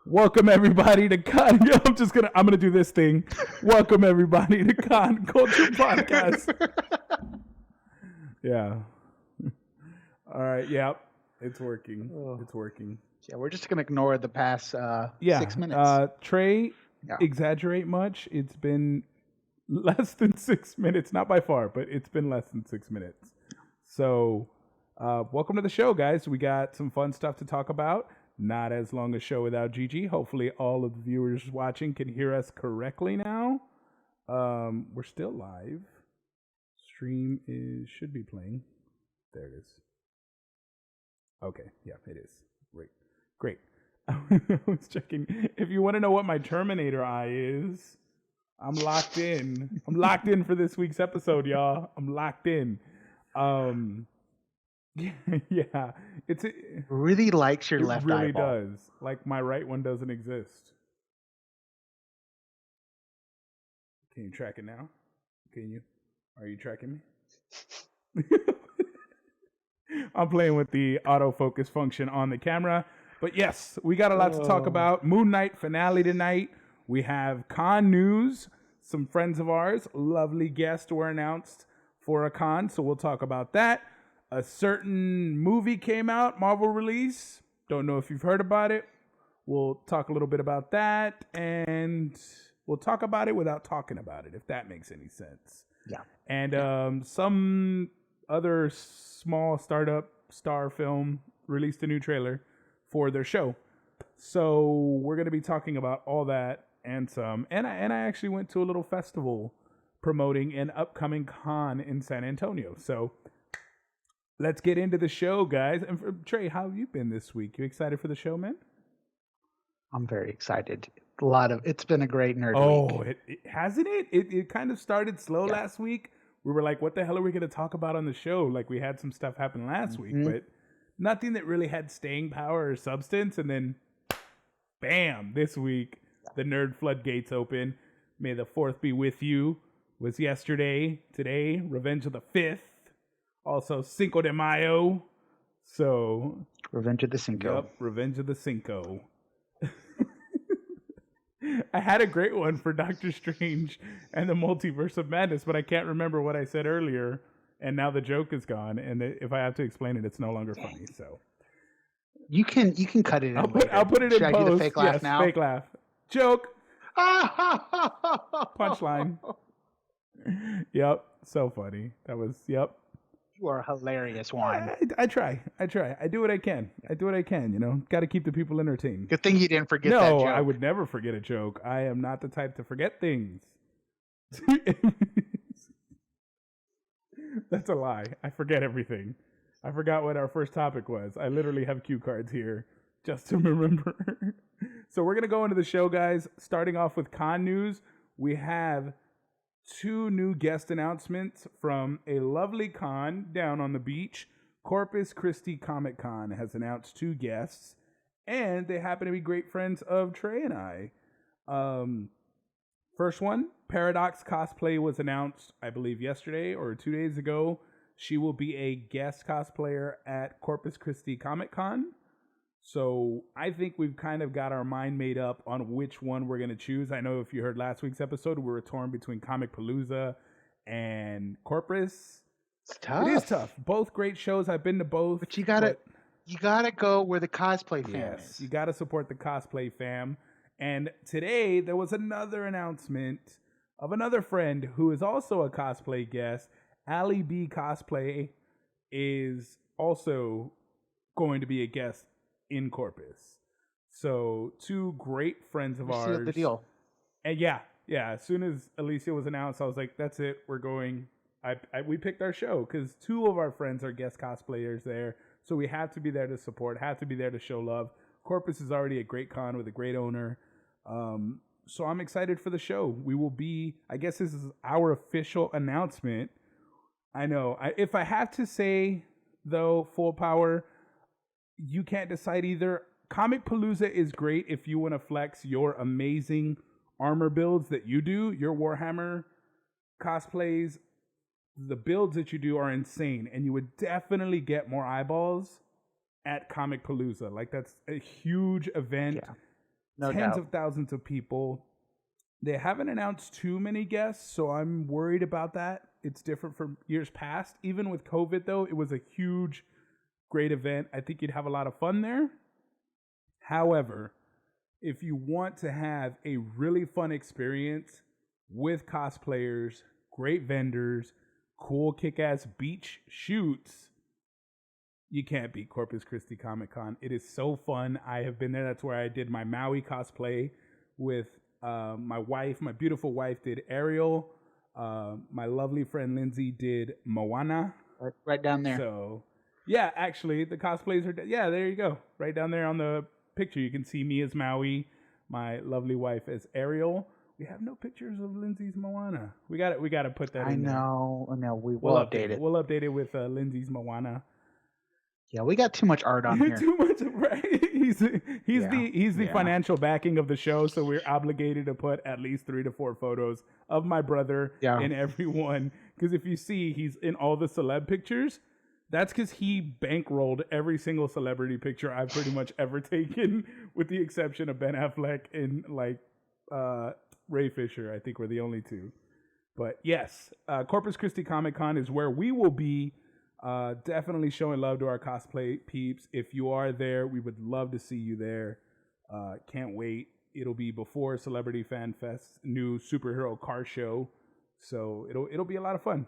Welcome everybody to Con. I'm gonna do this thing. Welcome everybody to Con Culture Podcast. Yeah. All right. Yep. It's working. It's working. Yeah, we're just gonna ignore the past 6 minutes. Trey, exaggerate much. It's been less than 6 minutes, not by far, but it's been less than 6 minutes. So, welcome to the show, guys. We got some fun stuff to talk about. Not as long a show without Gigi. Hopefully, all of the viewers watching can hear us correctly now. We're still live. Stream should be playing. There it is. Okay, yeah, it is. Great. I was checking. If you want to know what my Terminator eye is, I'm locked in. I'm locked in for this week's episode, y'all. I'm locked in. Yeah, it really likes your left really eyeball. does. Like my right one doesn't exist. Can you track it now? Are you tracking me? I'm playing with the autofocus function on the camera. But yes, we got a lot to talk about. Moon Knight finale tonight. We have con news. Some friends of ours, lovely guests were announced for a con, so we'll talk about that. A certain movie came out, Marvel release. Don't know if you've heard about it. We'll talk a little bit about that, and we'll talk about it without talking about it, if that makes any sense. Yeah. And some other small startup star film released a new trailer for their show. So we're going to be talking about all that and some. And I actually went to a little festival promoting an upcoming con in San Antonio. So let's get into the show, guys. And Trey, how have you been this week? You excited for the show, man? I'm very excited. It's been a great nerd week. Hasn't it? It kind of started slow last week. We were like, what the hell are we going to talk about on the show? Like, we had some stuff happen last week, but nothing that really had staying power or substance. And then, bam, this week, the nerd floodgates open. May the 4th be with you was yesterday. Today, Revenge of the 5th. Also, Cinco de Mayo. So, Revenge of the Cinco. Yep, Revenge of the Cinco. I had a great one for Doctor Strange and the Multiverse of Madness, but I can't remember what I said earlier, and now the joke is gone, and if I have to explain it, it's no longer funny. So you can cut it in. I'll put it Should in I post. do the fake laugh now? Fake laugh. Joke. Punchline. Yep. So funny. That was, yep. You are a hilarious one. I try. I do what I can. Got to keep the people entertained. Good thing you didn't forget that joke. No, I would never forget a joke. I am not the type to forget things. That's a lie. I forget everything. I forgot what our first topic was. I literally have cue cards here just to remember. So we're going to go into the show, guys. Starting off with con news, we have 2 new guest announcements from a lovely con down on the beach. Corpus Christi Comic Con has announced 2 guests, and they happen to be great friends of Trey and I. First one, Paradox Cosplay was announced, I believe, yesterday or 2 days ago. She will be a guest cosplayer at Corpus Christi Comic Con. So I think we've kind of got our mind made up on which one we're going to choose. I know if you heard last week's episode, we were torn between Comic Palooza and Corpus. It's tough. It is tough. Both great shows. I've been to both. But you gotta go where the cosplay fam is. You gotta support the cosplay fam. And today there was another announcement of another friend who is also a cosplay guest. Ali B Cosplay is also going to be a guest in Corpus. So 2 great friends of ours. Sealed the deal. And yeah. As soon as Alicia was announced, I was like, that's it. We're going. We picked our show because 2 of our friends are guest cosplayers there. So we have to be there to support, have to be there to show love. Corpus is already a great con with a great owner. So I'm excited for the show. We will be, I guess this is our official announcement. I know. If I have to say, though, full power, you can't decide either. Comic Palooza is great if you want to flex your amazing armor builds that you do, your Warhammer cosplays. The builds that you do are insane, and you would definitely get more eyeballs at Comic Palooza. Like, that's a huge event. Yeah. No tens doubt. of thousands of people. They haven't announced too many guests, so I'm worried about that. It's different from years past. Even with COVID, though, it was a huge, great event. I think you'd have a lot of fun there. However, if you want to have a really fun experience with cosplayers, great vendors, cool kick-ass beach shoots, you can't beat Corpus Christi Comic Con. It is so fun. I have been there. That's where I did my Maui cosplay with my wife. My beautiful wife did Ariel. My lovely friend Lindsay did Moana. Right down there. So, yeah, actually, the cosplays are... Yeah, there you go. Right down there on the picture, you can see me as Maui, my lovely wife as Ariel. We have no pictures of Lindsay's Moana. We got to put that in there. I know. We'll update it. We'll update it with Lindsay's Moana. Yeah, we got too much art on here. Too much, right? He's the financial backing of the show, so we're obligated to put at least 3 to 4 photos of my brother in every one. Because if you see, he's in all the celeb pictures. That's because he bankrolled every single celebrity picture I've pretty much ever taken, with the exception of Ben Affleck and Ray Fisher. I think we're the only two. But yes, Corpus Christi Comic Con is where we will be. Definitely showing love to our cosplay peeps. If you are there, we would love to see you there. Can't wait. It'll be before Celebrity Fan Fest's new superhero car show, so it'll be a lot of fun.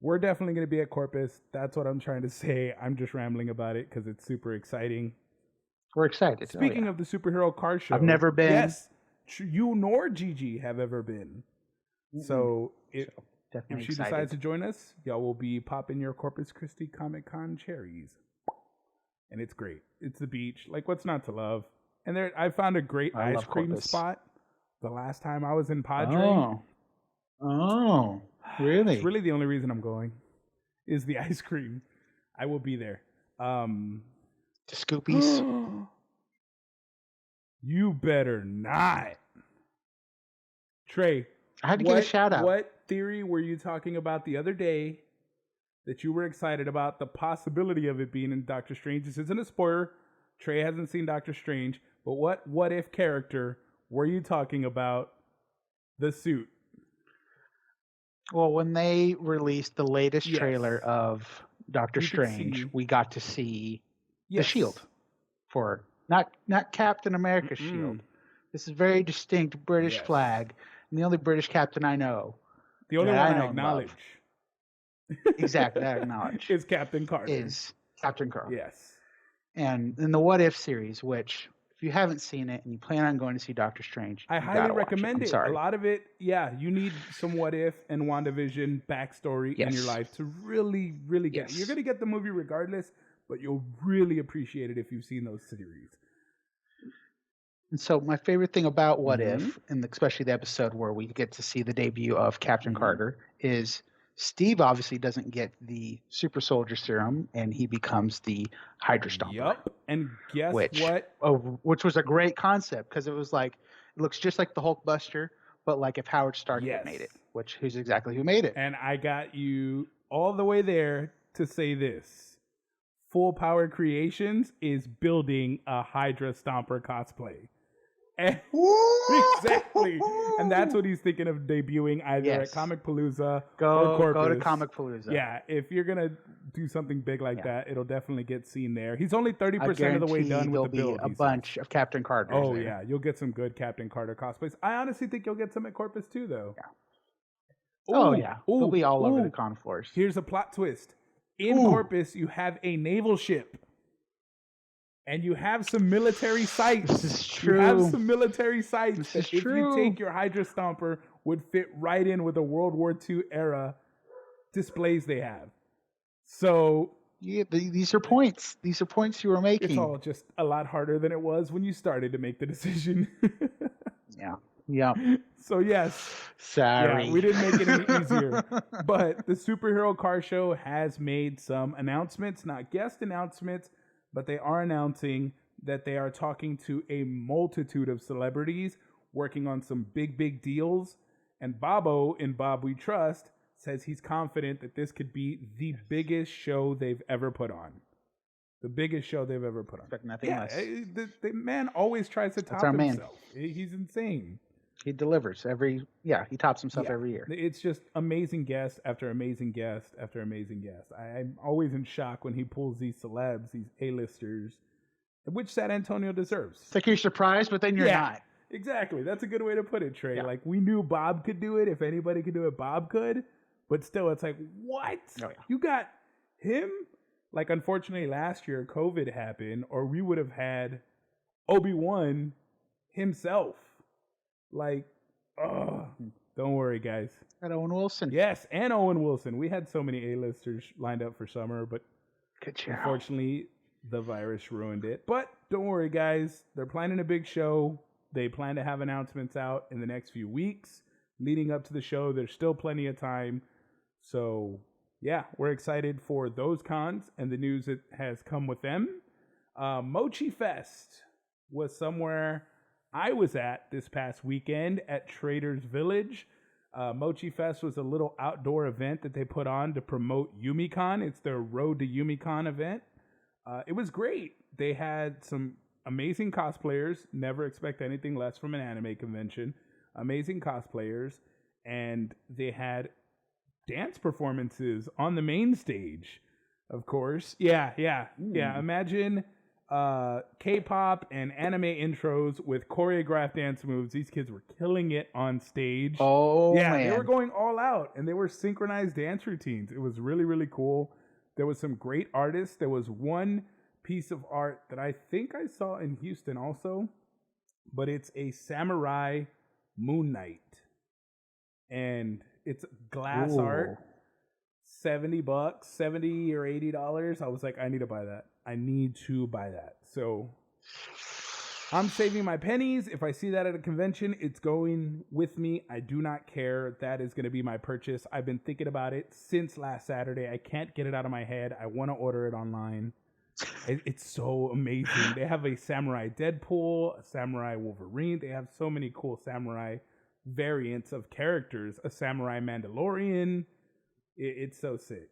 We're definitely going to be at Corpus. That's what I'm trying to say. I'm just rambling about it because it's super exciting. We're excited. Speaking of the superhero car show, I've never been. Yes, you nor Gigi have ever been. Mm-hmm. So if she decides to join us, y'all will be popping your Corpus Christi Comic Con cherries. And it's great. It's the beach. Like, what's not to love? And I found a great ice cream spot the last time I was in Padre. Oh, really? It's really the only reason I'm going is the ice cream. I will be there. The Scoopies? You better not. Trey, I had to give a shout out. What theory were you talking about the other day that you were excited about the possibility of it being in Doctor Strange? This isn't a spoiler. Trey hasn't seen Doctor Strange, but what if character were you talking about the suit? Well, when they released the latest trailer of Doctor Strange, we got to see the shield for not Captain America's shield. This is very distinct British flag, and the only British captain I know. The only one I acknowledge. Exactly, I acknowledge. Is Captain Carter. Is Captain Carter. Yes. And in the What If series, which if you haven't seen it and you plan on going to see Doctor Strange, I highly recommend it. A lot of it, you need some What If and WandaVision backstory in your life to really, really get it. You're going to get the movie regardless, but you'll really appreciate it if you've seen those series. And so my favorite thing about What If, and especially the episode where we get to see the debut of Captain Carter, is Steve obviously doesn't get the super soldier serum, and he becomes the Hydra Stomper. Yep. And guess what? Which was a great concept, because it was like, it looks just like the Hulkbuster, but like if Howard Stark had made it, who's exactly who made it. And I got you all the way there to say this. Full Power Creations is building a Hydra Stomper cosplay. Exactly. And that's what he's thinking of debuting either at Comicpalooza or Corpus. Go to Comicpalooza. Yeah, if you're going to do something big like that, it'll definitely get seen there. He's only 30% of the way done with the build. There'll be a bunch of Captain Carters. Oh, yeah. You'll get some good Captain Carter cosplays. I honestly think you'll get some at Corpus too, though. Yeah. They'll be all over the con floors. Here's a plot twist. In Corpus, you have a naval ship. And you have some military sites. This is true. You have some military sites this that is if true. you take your Hydra Stomper would fit right in with the World War II era displays they have. So these are points. These are points you were making. It's all just a lot harder than it was when you started to make the decision. Yeah. So yes. Sorry. Yeah, we didn't make it any easier. But the Superhero Car Show has made some announcements, not guest announcements, but they are announcing that they are talking to a multitude of celebrities working on some big, big deals. And Bobo, in Bob We Trust, says he's confident that this could be the biggest show they've ever put on. The biggest show they've ever put on. Expect nothing less. The man always tries to top himself. He's insane. He delivers he tops himself every year. It's just amazing guest after amazing guest after amazing guest. I'm always in shock when he pulls these celebs, these A-listers, which San Antonio deserves. It's like you're surprised, but then you're not. Exactly. That's a good way to put it, Trey. Yeah. Like, we knew Bob could do it. If anybody could do it, Bob could. But still, it's like, what? Oh, yeah. You got him? Like, unfortunately, last year, COVID happened, or we would have had Obi-Wan himself. Like, don't worry, guys. And Owen Wilson. Yes, and Owen Wilson. We had so many A-listers lined up for summer, but unfortunately, the virus ruined it. But don't worry, guys. They're planning a big show. They plan to have announcements out in the next few weeks. Leading up to the show, there's still plenty of time. So, yeah, we're excited for those cons and the news that has come with them. Mochi Fest was somewhere I was at this past weekend at Trader's Village. Mochi Fest was a little outdoor event that they put on to promote YumiCon. It's their Road to YumiCon event. It was great. They had some amazing cosplayers. Never expect anything less from an anime convention. Amazing cosplayers. And they had dance performances on the main stage, of course. Yeah. Imagine K-pop and anime intros with choreographed dance moves. These kids were killing it on stage. Oh, yeah, man. They were going all out, and they were synchronized dance routines. It was really, really cool. There was some great artists. There was one piece of art that I think I saw in Houston also, but it's a samurai Moon Knight, and it's glass art. $70, $70 or $80. I was like, I need to buy that. I need to buy that. So I'm saving my pennies. If I see that at a convention, it's going with me. I do not care. That is going to be my purchase. I've been thinking about it since last Saturday. I can't get it out of my head. I want to order it online. It's so amazing. They have a samurai Deadpool, a samurai Wolverine. They have so many cool samurai variants of characters. A samurai Mandalorian. It's so sick.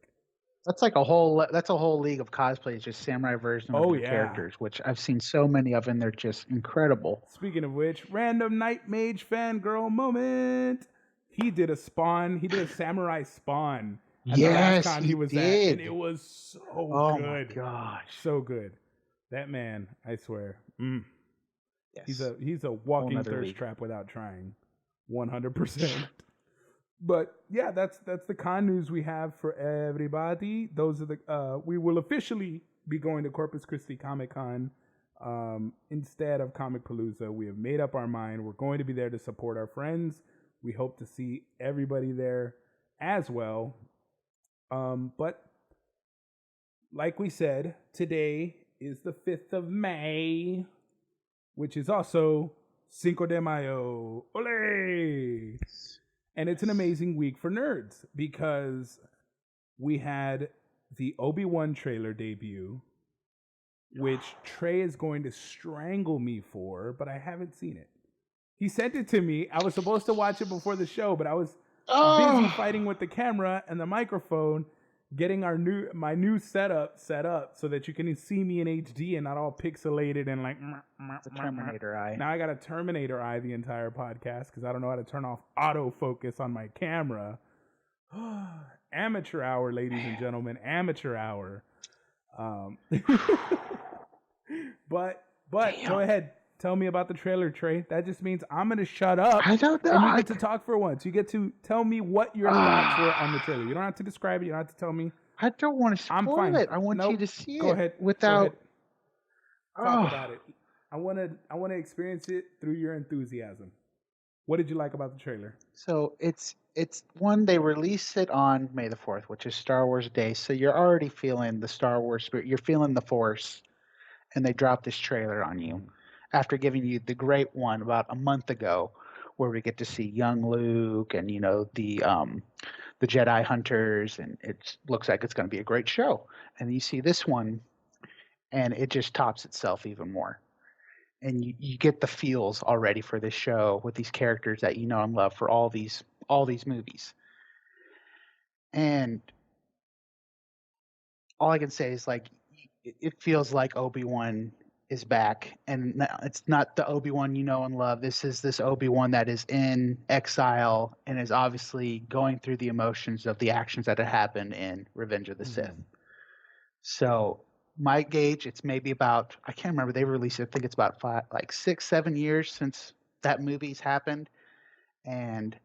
That's like a whole league of cosplays, just samurai versions of the characters, which I've seen so many of, and they're just incredible. Speaking of which, random Night Mage fangirl moment. He did a Spawn. He did a samurai Spawn. Yes, the last con he was did. At, and it was so good. Oh my gosh, so good. That man, I swear. Yes. He's a walking thirst trap without trying. 100%. But yeah, that's the con news we have for everybody. Those are the we will officially be going to Corpus Christi Comic Con instead of Comic Palooza. We have made up our mind. We're going to be there to support our friends. We hope to see everybody there as well. But like we said, today is the 5th of May, which is also Cinco de Mayo. Ole! And it's an amazing week for nerds because we had the Obi-Wan trailer debut, which Trey is going to strangle me for, but I haven't seen it. He sent it to me. I was supposed to watch it before the show, but I was busy fighting with the camera and the microphone, getting my new setup set up so that you can see me in HD and not all pixelated and like the Terminator eye. Now I got a Terminator eye the entire podcast because I don't know how to turn off autofocus on my camera. Amateur hour, ladies and gentlemen, amateur hour. But go ahead. Tell me about the trailer, Trey. That just means I'm going to shut up. I don't know. And you get to talk for once. You get to tell me what your thoughts were on the trailer. You don't have to describe it. You don't have to tell me. I don't want to spoil it. I want you to see it. Go ahead. Without. Talk about it. I want to experience it through your enthusiasm. What did you like about the trailer? So it's one, they release it on May the 4th, which is Star Wars Day. So you're already feeling the Star Wars spirit. You're feeling the Force. And they drop this trailer on you after giving you the great one about a month ago where we get to see young Luke and, the Jedi hunters, and it looks like it's going to be a great show. And you see this one, and it just tops itself even more. And you get the feels already for this show with these characters that you know and love for all these movies. And all I can say is, like, it feels like Obi-Wan is back, and it's not the Obi-Wan you know and love. This Obi-Wan that is in exile and is obviously going through the emotions of the actions that had happened in Revenge of the Sith. So my gauge, it's maybe about, I can't remember, they released it, I think it's about 6-7 years since that movie's happened. And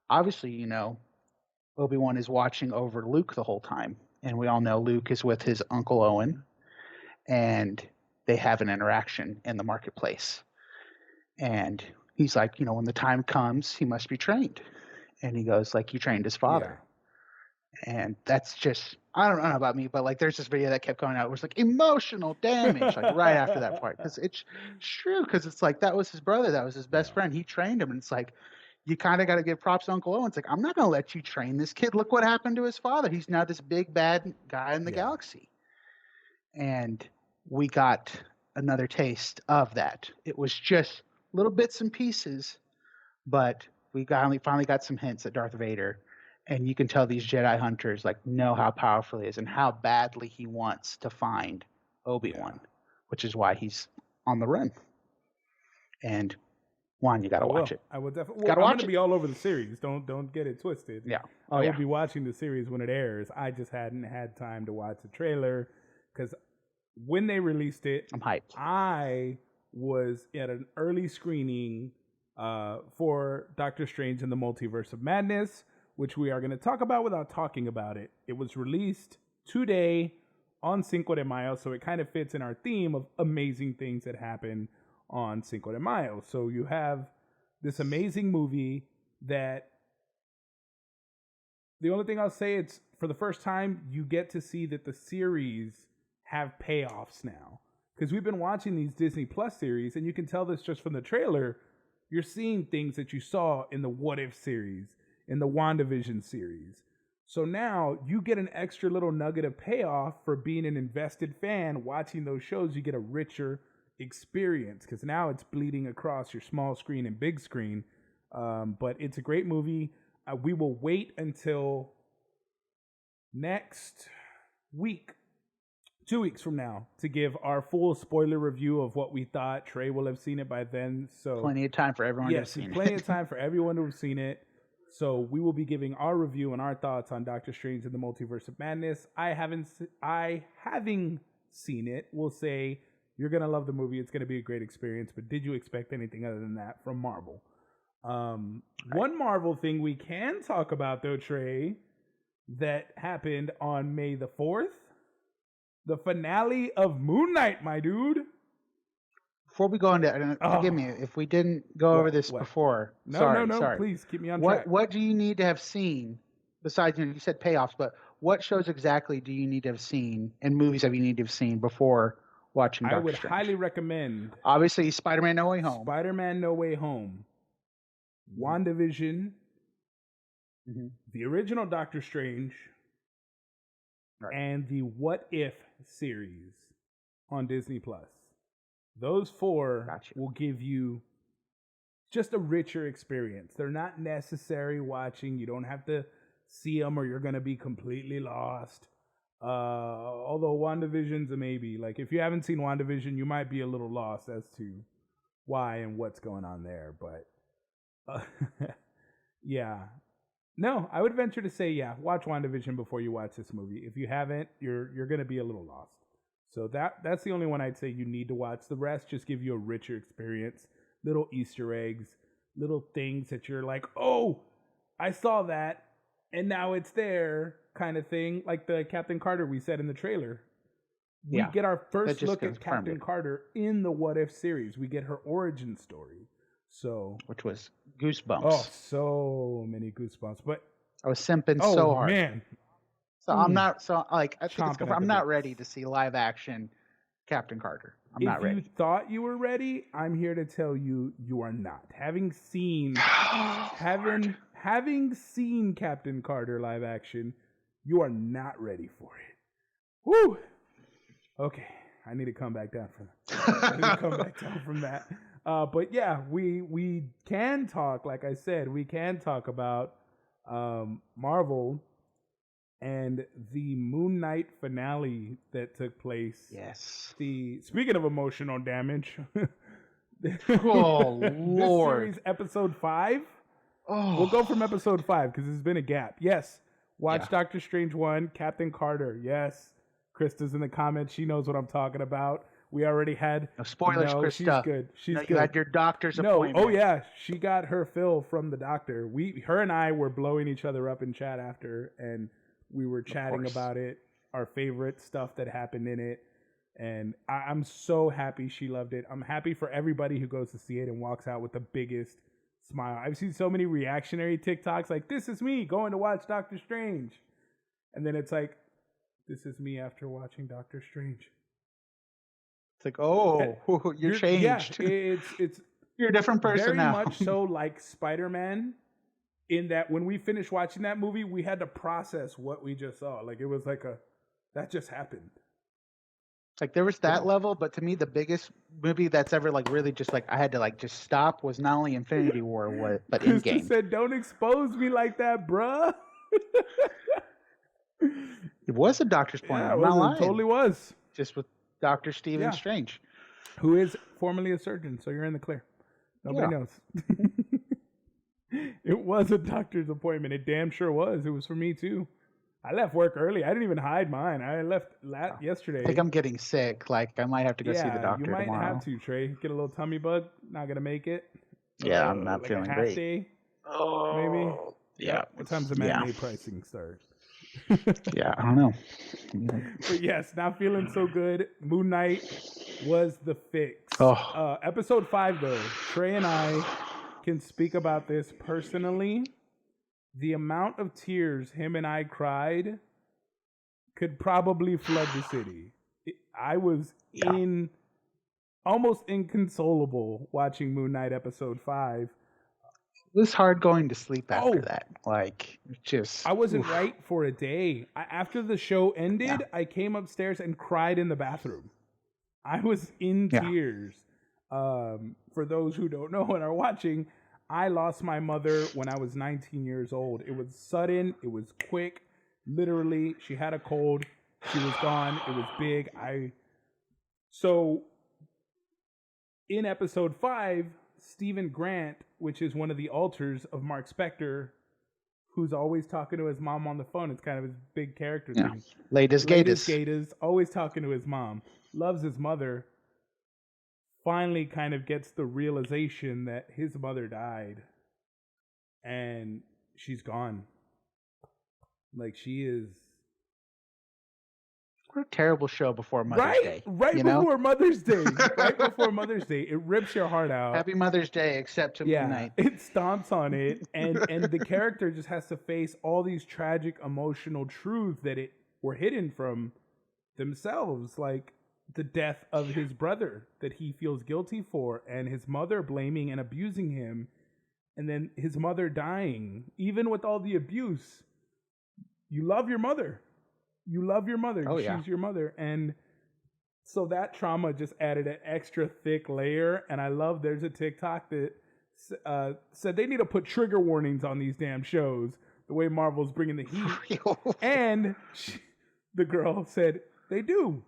obviously, you know, Obi-Wan is watching over Luke the whole time. And we all know Luke is with his Uncle Owen, and they have an interaction in the marketplace. And he's like, you know, when the time comes, he must be trained. And he goes, like, you trained his father. Yeah. And that's just, I don't know about me, but like, there's this video that kept coming out. It was like emotional damage, like right after that part. Because it's true. Because it's like, that was his brother. That was his best friend. He trained him. And it's like, you kind of got to give props to Uncle Owen. It's like, I'm not going to let you train this kid. Look what happened to his father. He's now this big bad guy in the galaxy. And we got another taste of that. It was just little bits and pieces, but we finally got some hints at Darth Vader. And you can tell these Jedi hunters like know how powerful he is and how badly he wants to find Obi-Wan, which is why he's on the run. And Juan, you got to watch it. I will definitely. Well, I'm going to be all over the series. Don't get it twisted. Yeah. I will be watching the series when it airs. I just hadn't had time to watch the trailer because when they released it, I'm hyped. I was at an early screening for Doctor Strange in the Multiverse of Madness, which we are going to talk about without talking about it. It was released today on Cinco de Mayo, so it kind of fits in our theme of amazing things that happen on Cinco de Mayo. So you have this amazing movie that the only thing I'll say, it's for the first time you get to see that the series have payoffs now. Because we've been watching these Disney Plus series, and you can tell this just from the trailer. You're seeing things that you saw in the What If series, in the WandaVision series. So now you get an extra little nugget of payoff for being an invested fan watching those shows. You get a richer experience because now it's bleeding across your small screen and big screen. But it's a great movie. We will wait until next week, 2 weeks from now, to give our full spoiler review of what we thought. Trey will have seen it by then. So plenty of time for everyone to have seen it. Plenty of time for everyone to have seen it. So we will be giving our review and our thoughts on Doctor Strange in the Multiverse of Madness. Having seen it, will say you're going to love the movie. It's going to be a great experience. But did you expect anything other than that from Marvel? One Marvel thing we can talk about, though, Trey, that happened on May the 4th. The finale of Moon Knight, my dude. Before we go into, forgive me if we didn't go over this before. No, please keep me on track. What do you need to have seen besides, you said payoffs, but what shows exactly do you need to have seen and movies have you need to have seen before watching Doctor Strange? I would highly recommend. Obviously, Spider-Man No Way Home. Spider-Man No Way Home. WandaVision. Mm-hmm. The original Doctor Strange. Right. And the What If series on Disney Plus. Those four will give you just a richer experience. They're not necessary watching. You don't have to see them or you're going to be completely lost. Although WandaVision's a maybe. Like, if you haven't seen WandaVision, you might be a little lost as to why and what's going on there. But, yeah. No, I would venture to say, watch WandaVision before you watch this movie. If you haven't, you're going to be a little lost. So that's the only one I'd say you need to watch. The rest just give you a richer experience. Little Easter eggs, little things that you're like, oh, I saw that, and now it's there kind of thing. Like the Captain Carter we said in the trailer. We get our first look at Captain Carter in the What If series. We get her origin story. So, which was goosebumps. Oh, so many goosebumps. But I was simping so hard. Man. So I'm not I think I'm not ready to see live action Captain Carter. I'm not ready. If you thought you were ready, I'm here to tell you you are not. Having seen having seen Captain Carter live action, you are not ready for it. Woo! Okay, I need to come back down from that. But yeah, we can talk, like I said, we can talk about Marvel and the Moon Knight finale that took place. Yes. Speaking of emotional damage, Oh this Lord! series episode 5. Oh, We'll go from episode 5 because there's been a gap. Yes, watch Yeah. Doctor Strange 1, Captain Carter. Yes, Krista's in the comments. She knows what I'm talking about. We already had no spoilers, Krista. She's good. She's no, good. You had your doctor's appointment. Oh yeah, she got her fill from the doctor. Her and I were blowing each other up in chat after, and we were chatting about it, our favorite stuff that happened in it, and I'm so happy she loved it. I'm happy for everybody who goes to see it and walks out with the biggest smile. I've seen so many reactionary TikToks like, "This is me going to watch Doctor Strange," and then it's like, "This is me after watching Doctor Strange." It's like, oh, you're changed. Yeah, it's you're a different person very now. much so like Spider-Man, in that when we finished watching that movie, we had to process what we just saw. Like it was like that just happened. Like there was that level, but to me, the biggest movie that's ever like really just like I had to like just stop was not only Infinity War, but Endgame. Said, "Don't expose me like that, bruh." It was a doctor's point. Yeah, I'm not lying. It totally was. Just with Dr. Stephen Strange, who is formerly a surgeon, so you're in the clear. Nobody knows. It was a doctor's appointment. It damn sure was. It was for me too. I left work early. I didn't even hide mine. I left yesterday. I think I'm getting sick. Like I might have to go see the doctor tomorrow. You might have to, Trey. Get a little tummy bug. Not gonna make it. Yeah, I'm not feeling a half great. Day, oh, maybe. Yeah. What time's the matinee pricing start? Yeah, I don't know. But yes, not feeling so good. Moon Knight was the fix. Episode 5, though. Trey and I can speak about this personally. The amount of tears him and I cried could probably flood the city. I was almost inconsolable watching Moon Knight episode 5. It was hard going to sleep after that. Like, just... I wasn't right for a day. After the show ended, I came upstairs and cried in the bathroom. I was in tears. For those who don't know and are watching, I lost my mother when I was 19 years old. It was sudden. It was quick. Literally, she had a cold. She was gone. It was big. So, in episode 5, Stephen Grant, which is one of the alters of Mark Spector, who's always talking to his mom on the phone. It's kind of his big character thing. Latest Gators. Always talking to his mom. Loves his mother. Finally kind of gets the realization that his mother died. And she's gone. Like, she is... What a terrible show before Mother's Day. Right before Mother's Day. Right before Mother's Day. It rips your heart out. Happy Mother's Day, except to midnight. It stomps on it. And the character just has to face all these tragic, emotional truths that were hidden from themselves. Like the death of his brother that he feels guilty for, and his mother blaming and abusing him. And then his mother dying. Even with all the abuse, you love your mother. You love your mother. She's your mother. And so that trauma just added an extra thick layer. And I love there's a TikTok that said they need to put trigger warnings on these damn shows, the way Marvel's bringing the heat. And the girl said, they do.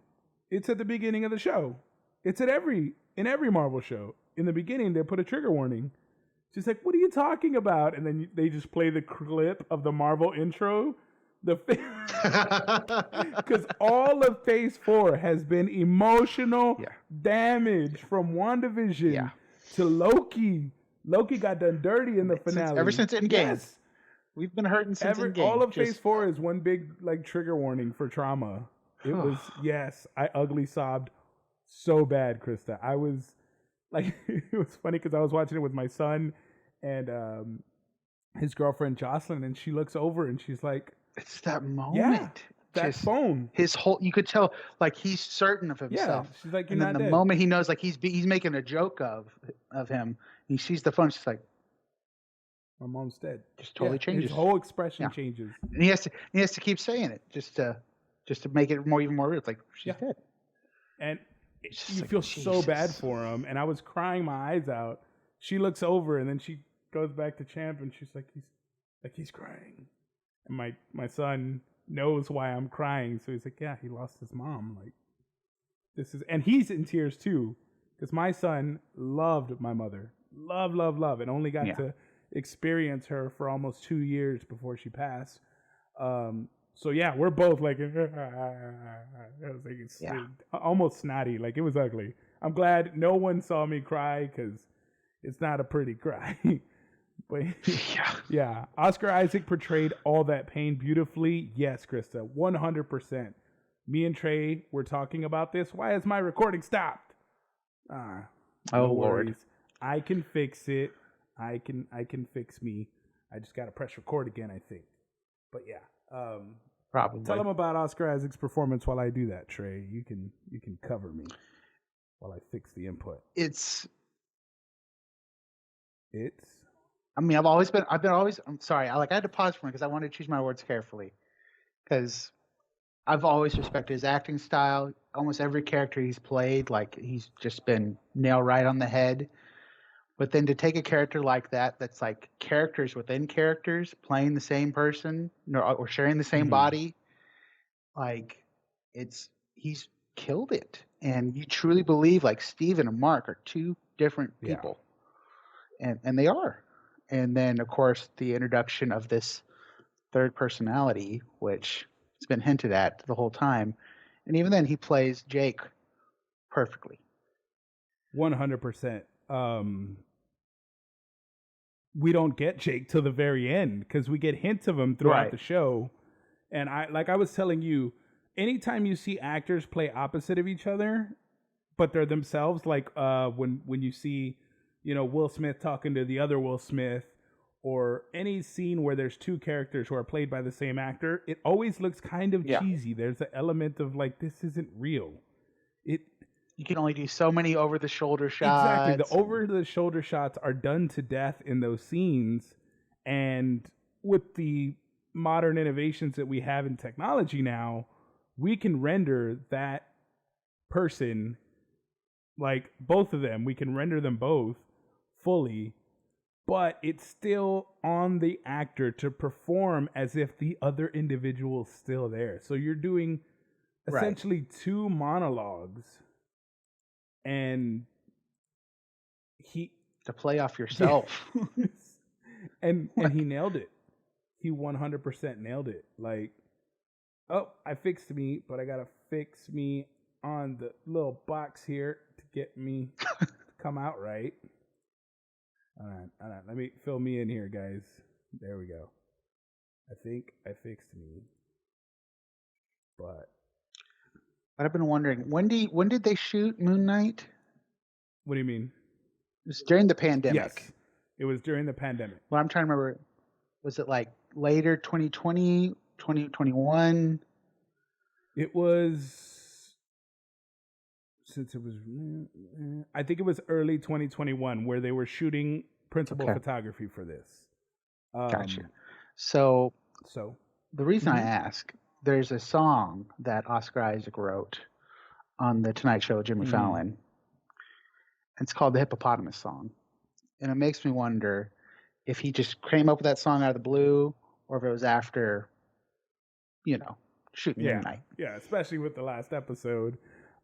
It's at the beginning of the show. It's in every Marvel show. In the beginning, they put a trigger warning. She's like, what are you talking about? And then they just play the clip of the Marvel intro. Because all of Phase 4 has been emotional damage from WandaVision to Loki. Loki got done dirty in the finale. Ever since Endgame. Yes. We've been hurting since Endgame. All of Phase 4 is one big trigger warning for trauma. It was, I ugly sobbed so bad, Krista. I was like, it was funny because I was watching it with my son and his girlfriend Jocelyn, and she looks over and she's like, it's that moment. Yeah, that phone. His whole, you could tell, like, he's certain of himself. Yeah, she's like, you're and not then the dead. moment he knows, like, he's making a joke of him, he sees the phone, she's like, my mom's dead. Just totally changes. His whole expression changes. And he has to keep saying it just to make it even more real. It's like, she's dead. And you feel so bad for him. And I was crying my eyes out. She looks over and then she goes back to Champ and she's like, he's crying. And my son knows why I'm crying. So he's like, yeah, he lost his mom. Like, this is, and he's in tears too, because my son loved my mother, love, and only got to experience her for almost 2 years before she passed. So yeah, we're both like, it was like it's almost snotty, like it was ugly. I'm glad no one saw me cry because it's not a pretty cry. But yeah, Oscar Isaac portrayed all that pain beautifully. Yes, Krista, 100%. Me and Trey were talking about this. Why has my recording stopped? No Lord, I can fix it. I can fix me. I just got to press record again, I think. But yeah, probably tell them about Oscar Isaac's performance while I do that, Trey. You can cover me while I fix the input. I mean, I'm sorry. I had to pause for me because I wanted to choose my words carefully, because I've always respected his acting style. Almost every character he's played, like, he's just been nailed right on the head. But then to take a character like that's like characters within characters playing the same person or sharing the same body, like, he's killed it. And you truly believe like Steven and Mark are two different people. And they are. And then, of course, the introduction of this third personality, which has been hinted at the whole time. And even then, he plays Jake perfectly. 100%. We don't get Jake till the very end because we get hints of him throughout the show. And I was telling you, anytime you see actors play opposite of each other, but they're themselves, like when you see, Will Smith talking to the other Will Smith, or any scene where there's two characters who are played by the same actor, it always looks kind of cheesy. There's an element of like, this isn't real. You can only do so many over-the-shoulder shots. Exactly. The over-the-shoulder shots are done to death in those scenes. And with the modern innovations that we have in technology now, we can render that person, like both of them, we can render them both fully, but it's still on the actor to perform as if the other individual is still there. So you're doing essentially two monologues. And to play off yourself. and he nailed it. He 100% nailed it. Like, oh, I fixed me, but I gotta fix me on the little box here to get me to come out right. All right. Let me fill me in here, guys. There we go. I think I fixed me. But I've been wondering, when did they shoot Moon Knight? What do you mean? It was during the pandemic. Yes, it was during the pandemic. Well, I'm trying to remember. Was it like later 2020, 2021? It was, since it was, I think it was early 2021 where they were shooting principal photography for this. Gotcha. So the reason I ask, there's a song that Oscar Isaac wrote on the Tonight Show with Jimmy Fallon. It's called the Hippopotamus Song. And it makes me wonder if he just came up with that song out of the blue, or if it was after, shooting Moon Knight. Yeah, especially with the last episode.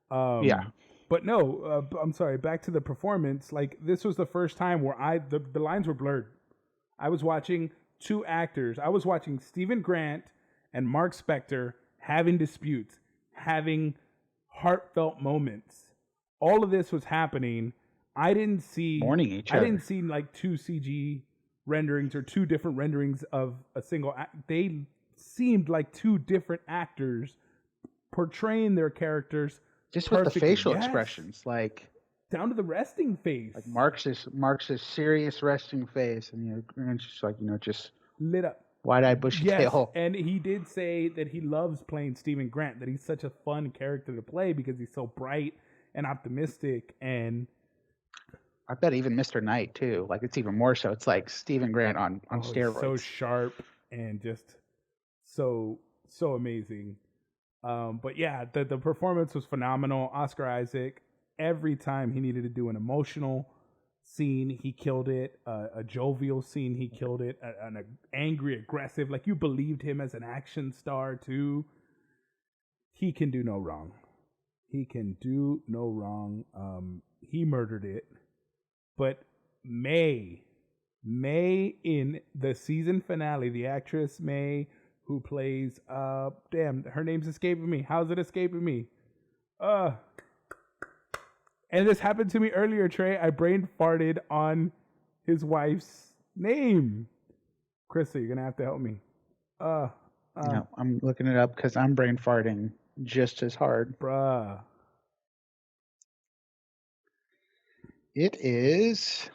But no, I'm sorry, back to the performance. Like, this was the first time where the lines were blurred. I was watching two actors. I was watching Stephen Grant and Mark Spector having disputes, having heartfelt moments. All of this was happening. I didn't see mourning each other. I didn't see like two CG renderings or two different renderings of a single they seemed like two different actors portraying their characters just perfectly. With the facial expressions, like down to the resting face. Like Mark's this serious resting face, and Grant's just like just lit up, wide-eyed, bushy tail. And he did say that he loves playing Stephen Grant, that he's such a fun character to play because he's so bright and optimistic. And I bet even Mr. Knight too. Like, it's even more so. It's like Stephen Grant on steroids. So sharp and just so amazing. But yeah, the performance was phenomenal. Oscar Isaac, every time he needed to do an emotional scene, he killed it. A jovial scene, he killed it. An angry, aggressive, like you believed him as an action star too. He can do no wrong. He can do no wrong. He murdered it. But May in the season finale, the actress May who plays damn, her name's escaping me. How's it escaping me? And this happened to me earlier, Trey. I brain farted on his wife's name. Krista, you're gonna have to help me. No, I'm looking it up because I'm brain farting just as hard. Bruh. It is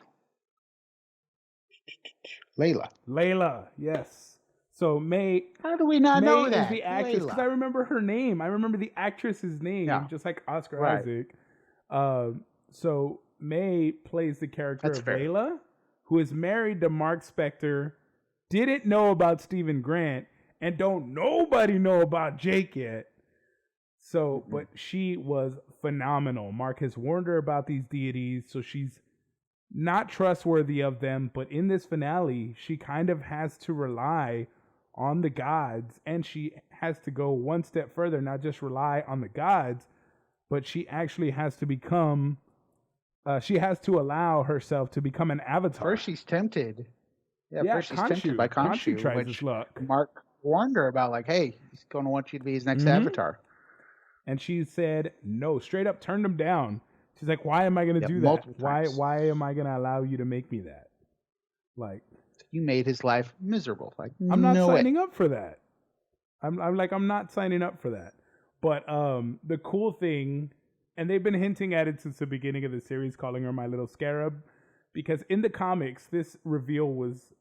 Layla, yes. So May. How do we not know that? May is the actress because I remember her name. I remember the actress's name, just like Oscar Isaac. So May plays the character of Layla, who is married to Mark Spector, didn't know about Stephen Grant, and don't nobody know about Jake yet. So, but she was phenomenal. Mark has warned her about these deities, so she's not trustworthy of them. But in this finale, she kind of has to rely on the gods, and she has to go one step further, not just rely on the gods, but she actually has to become, she has to allow herself to become an avatar. First she's tempted. First she's tempted by Khonshu, tries his luck. Mark warned her about, like, hey, he's going to want you to be his next avatar. And she said no, straight up turned him down. She's like, why am I going to do that? Why am I going to allow you to make me that? Like, you made his life miserable. Like, I'm not signing up for that. I'm not signing up for that. But the cool thing, and they've been hinting at it since the beginning of the series, calling her my little scarab, because in the comics, this reveal was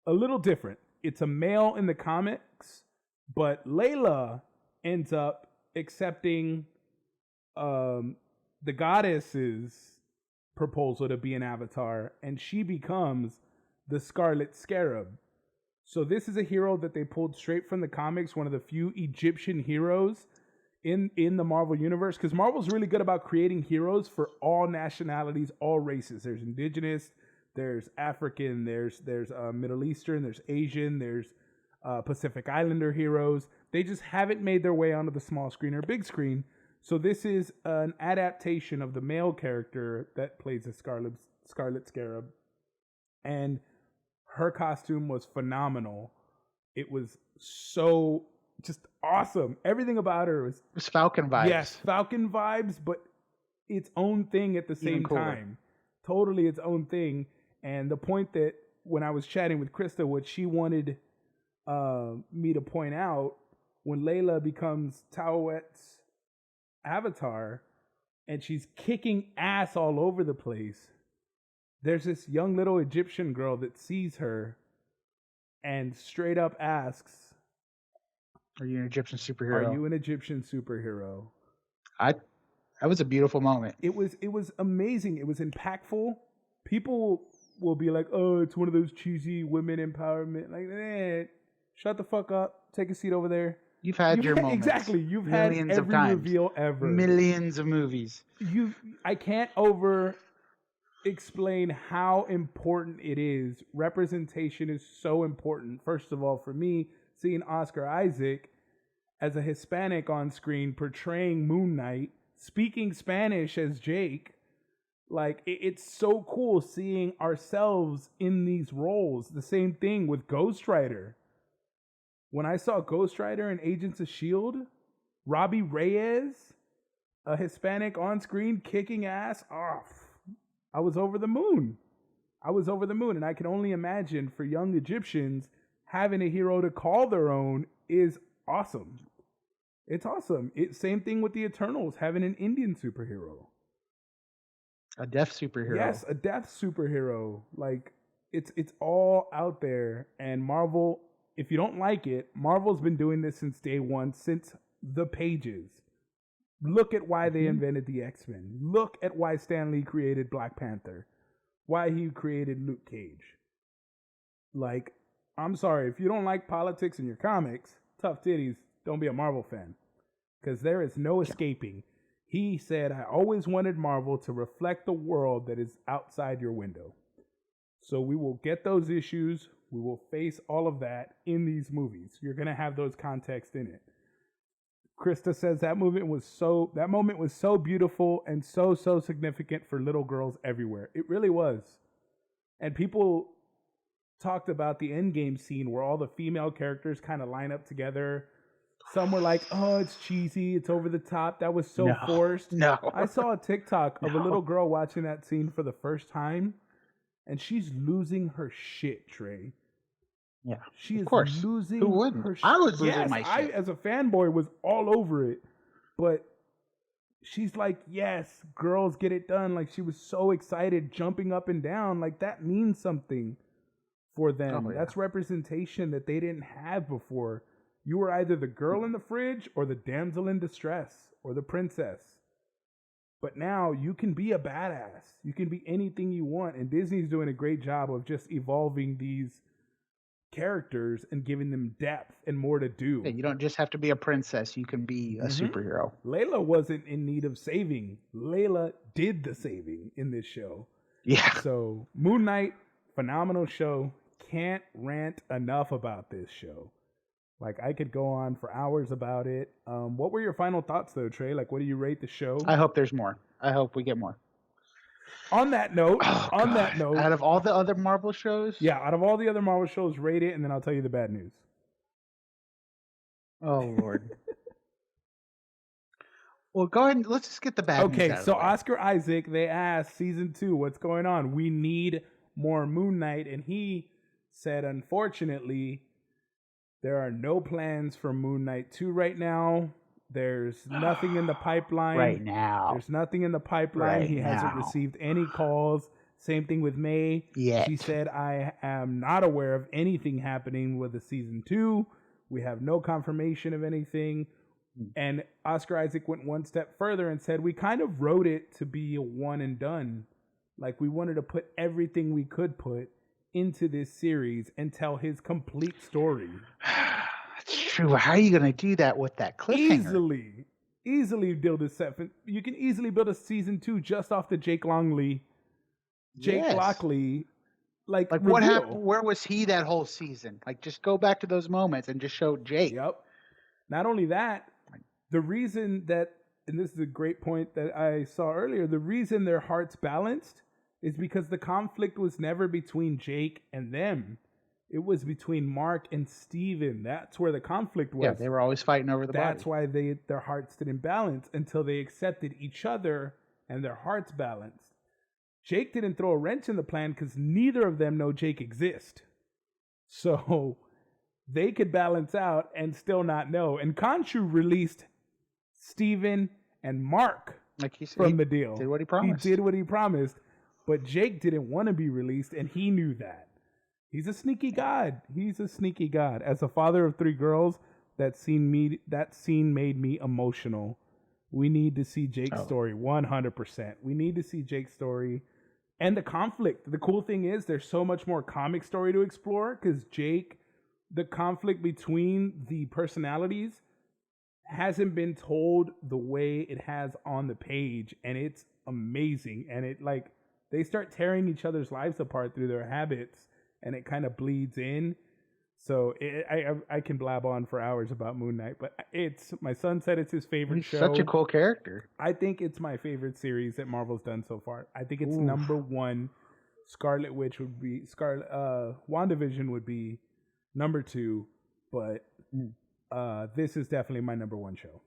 a little different. It's a male in the comics, but Layla ends up accepting the goddess's proposal to be an avatar, and she becomes the Scarlet Scarab. So this is a hero that they pulled straight from the comics, one of the few Egyptian heroes in the Marvel universe, because Marvel's really good about creating heroes for all nationalities, all races. There's indigenous, there's African, there's Middle Eastern, there's Asian, there's Pacific Islander heroes. They just haven't made their way onto the small screen or big screen. So this is an adaptation of the male character that plays the Scarlet Scarab. And her costume was phenomenal. It was so just awesome. Everything about her was... It was Falcon vibes. Yes, Falcon vibes, but its own thing at the same time. Totally its own thing. And the point that when I was chatting with Krista, what she wanted me to point out, when Layla becomes Tawet's avatar and she's kicking ass all over the place, there's this young little Egyptian girl that sees her and straight up asks, are you an Egyptian superhero? Are you an Egyptian superhero? That was a beautiful moment. It was amazing. It was impactful. People will be like, oh, it's one of those cheesy women empowerment. Like, shut the fuck up. Take a seat over there. You've had your moments. Exactly. You've had every reveal ever. Millions of movies. I can't over explain how important it is. Representation is so important. First of all, for me, seeing Oscar Isaac as a Hispanic on screen portraying Moon Knight, speaking Spanish as Jake, like it's so cool seeing ourselves in these roles. The same thing with Ghost Rider. When I saw Ghost Rider and Agents of S.H.I.E.L.D., Robbie Reyes, a Hispanic on screen kicking ass off, I was over the moon. And I can only imagine for young Egyptians, having a hero to call their own is awesome. It's awesome. Same thing with the Eternals, having an Indian superhero. A deaf superhero. Yes, a deaf superhero. Like, it's all out there. And Marvel, if you don't like it, Marvel's been doing this since day one, since the pages. Look at why they invented the X-Men. Look at why Stan Lee created Black Panther. Why he created Luke Cage. Like, I'm sorry, if you don't like politics in your comics, tough titties, don't be a Marvel fan. Because there is no escaping. He said, I always wanted Marvel to reflect the world that is outside your window. So we will get those issues. We will face all of that in these movies. You're going to have those context in it. Krista says that moment was so beautiful and so significant for little girls everywhere. It really was. And people talked about the Endgame scene where all the female characters kind of line up together. Some were like, oh, it's cheesy, it's over the top, that was so forced. No. I saw a TikTok of a little girl watching that scene for the first time, and she's losing her shit, Trey. Yeah, she is losing Who wouldn't? her shit. I was losing my shit. I, as a fanboy, was all over it. But she's like, yes, girls get it done. Like, she was so excited, jumping up and down. Like, that means something for them. That's representation that they didn't have before. You were either the girl in the fridge or the damsel in distress or the princess. But now you can be a badass. You can be anything you want. And Disney's doing a great job of just evolving these characters and giving them depth and more to do. Yeah, you don't just have to be a princess. You can be a superhero. Layla wasn't in need of saving. Layla did the saving in this show. Yeah. So Moon Knight, phenomenal show. Can't rant enough about this show. Like, I could go on for hours about it. What were your final thoughts, though, Trey? Like, what do you rate the show? I hope there's more. I hope we get more. On that note, out of all the other Marvel shows? Yeah, out of all the other Marvel shows, rate it, and then I'll tell you the bad news. Oh, Lord. Well, go ahead and let's just get the bad news. Okay, so Oscar Isaac, they asked season 2, what's going on? We need more Moon Knight, and he said, unfortunately, there are no plans for Moon Knight 2 right now. There's nothing in the pipeline. Right now. There's nothing in the pipeline. He hasn't received any calls. Same thing with May. Yet. She said, I am not aware of anything happening with the season 2. We have no confirmation of anything. And Oscar Isaac went one step further and said, we kind of wrote it to be a one and done. Like, we wanted to put everything we could put into this series and tell his complete story. That's true. How are you going to do that with that cliffhanger? Easily build a seven. You can easily build a season 2 just off the Jake Lockley. Like what happened? Where was he that whole season? Like, just go back to those moments and just show Jake. Yep. Not only that, the reason that, and this is a great point that I saw earlier, the reason their hearts balanced is because the conflict was never between Jake and them. It was between Mark and Steven. That's where the conflict was. Yeah, they were always fighting over the body. That's why their hearts didn't balance until they accepted each other and their hearts balanced. Jake didn't throw a wrench in the plan because neither of them know Jake exists. So they could balance out and still not know. And Khonshu released Steven and Mark from the deal. Did what he promised. He did what he promised. But Jake didn't want to be released, and he knew that. He's a sneaky god. He's a sneaky god. As a father of 3 girls, that scene made me emotional. We need to see Jake's story 100%. We need to see Jake's story and the conflict. The cool thing is there's so much more comic story to explore because Jake, the conflict between the personalities hasn't been told the way it has on the page, and it's amazing. And it, like, they start tearing each other's lives apart through their habits, and it kind of bleeds in. So I can blab on for hours about Moon Knight, but my son said it's his favorite show. Such a cool character. I think it's my favorite series that Marvel's done so far. I think it's number 1. Scarlet Witch would be WandaVision would be number 2, but this is definitely my number 1 show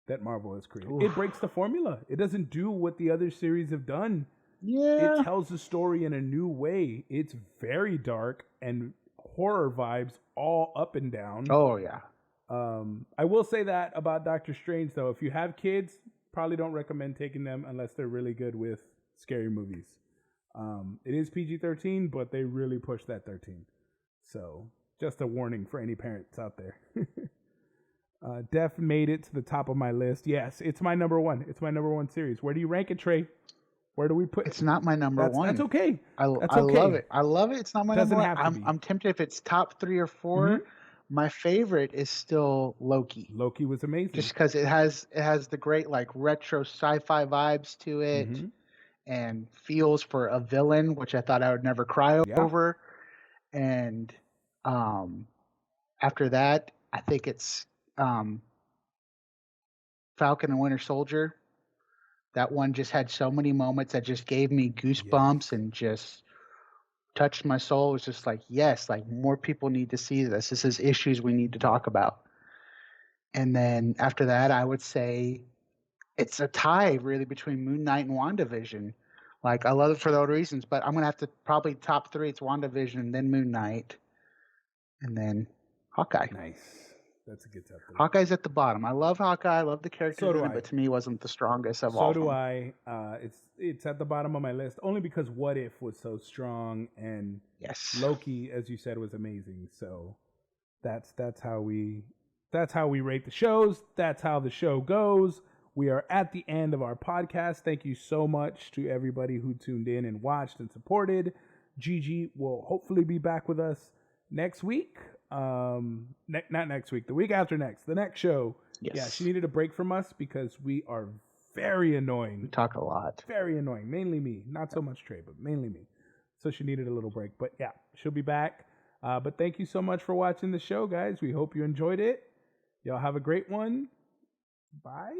that Marvel has created. It breaks the formula. It doesn't do what the other series have done. Yeah. It tells the story in a new way. It's very dark and horror vibes all up and down. Oh, yeah. I will say that about Doctor Strange, though. If you have kids, probably don't recommend taking them unless they're really good with scary movies. It is PG-13, but they really push that 13. So just a warning for any parents out there. Def made it to the top of my list. Yes, it's my number 1. It's my number 1 series. Where do you rank it, Trey? Where do we put it? It's not my number 1. That's okay. I love it. I love it. It's not my number 1. I'm tempted if it's top 3 or 4, My favorite is still Loki. Loki was amazing. Just because it has the great like retro sci-fi vibes to it, and feels for a villain, which I thought I would never cry over. And after that, I think it's Falcon and Winter Soldier. That one just had so many moments that just gave me goosebumps and just touched my soul. It was just like, yes, like more people need to see this. This is issues we need to talk about. And then after that, I would say it's a tie really between Moon Knight and WandaVision. Like I love it for those reasons, but I'm gonna have to probably top 3. It's WandaVision, then Moon Knight, and then Hawkeye. Nice. That's a good top 3. Hawkeye's at the bottom. I love Hawkeye. I love the character, but to me, he wasn't the strongest of all. So do I. It's at the bottom of my list only because What If was so strong, and Loki, as you said, was amazing. So that's how we rate the shows. That's how the show goes. We are at the end of our podcast. Thank you so much to everybody who tuned in and watched and supported. Gigi will hopefully be back with us next week. Not next week, the week after next, the next show. Yeah, she needed a break from us because we are very annoying. We talk a lot. Very annoying. Mainly me. Not so much Trey, but mainly me. So she needed a little break. But yeah, she'll be back. But thank you so much for watching the show, guys. We hope you enjoyed it. Y'all have a great one. Bye.